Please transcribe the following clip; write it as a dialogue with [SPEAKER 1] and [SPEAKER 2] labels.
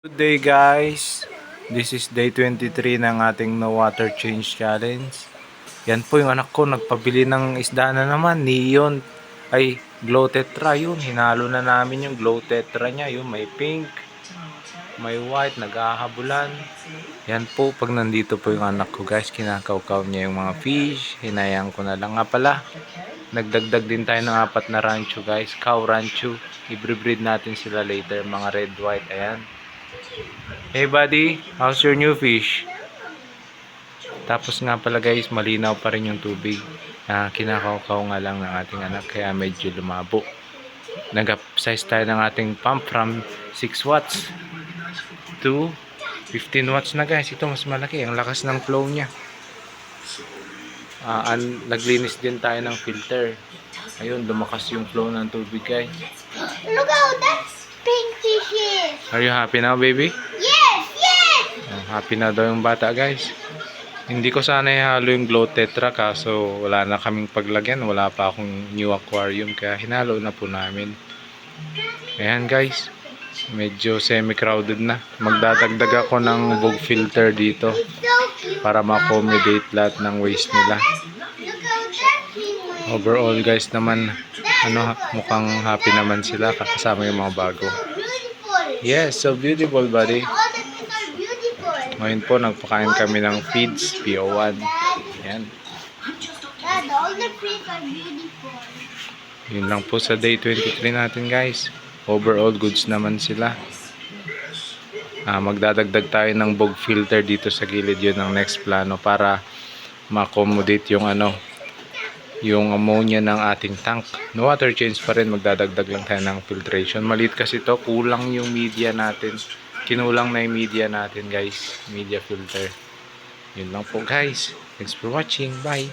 [SPEAKER 1] Good day guys, this is day 23 ng ating no water change challenge. Yan po yung anak ko, nagpabili ng isda na naman, neon, ay glow tetra yun, hinalo na namin yung glow tetra niya, yung may pink, may white, naghahabulan. Yan po, pag nandito po yung anak ko guys, kinakaukaw niya yung mga fish, hinayang ko na lang nga pala. Nagdagdag din tayo ng 4 na rancho guys, cow rancho, i-breed natin sila later, mga red white, ayan. Hey buddy, how's your new fish? Tapos nga pala guys, malinaw pa rin yung tubig. Kinakaukaw nga lang ng ating anak kaya medyo lumabo. Nag-upsize tayo ng ating pump from 6 watts to 15 watts na guys. Ito mas malaki, ang lakas ng flow niya. Naglinis din tayo ng filter. Ayun, lumakas yung flow ng tubig guys.
[SPEAKER 2] Look how that's pink fish is.
[SPEAKER 1] Are you happy now baby?
[SPEAKER 2] Yes, yes.
[SPEAKER 1] Happy na daw yung bata guys. Hindi ko sana ihalo yung glow tetra kaso wala na kaming paglagyan. Wala pa akong new aquarium kaya hinalo na po namin. Ayan guys. Medyo semi-crowded na. Magdadagdag ako ng bug filter dito
[SPEAKER 2] So cute.
[SPEAKER 1] para ma-accommodate lahat ng waste nila.
[SPEAKER 2] Look how that pink.
[SPEAKER 1] Overall guys naman, mukhang happy naman sila kasama yung mga bago.
[SPEAKER 2] Beautiful.
[SPEAKER 1] Yes, so beautiful buddy.
[SPEAKER 2] All the fish are beautiful.
[SPEAKER 1] Ngayon po nagpakain kami ng feeds PO1. Ayan.
[SPEAKER 2] Dad, all the fish are beautiful.
[SPEAKER 1] Yun lang po sa day 23 natin guys. Overall goods naman sila. Magdadagdag tayo ng bog filter dito sa gilid, yun ang next plano para ma-accommodate yung ammonia ng ating tank. No water change pa rin, magdadagdag lang tayo ng filtration. Maliit kasi to, kulang yung media natin. Kinulang na yung media natin guys, media filter. Yun lang po guys. Thanks for watching. Bye.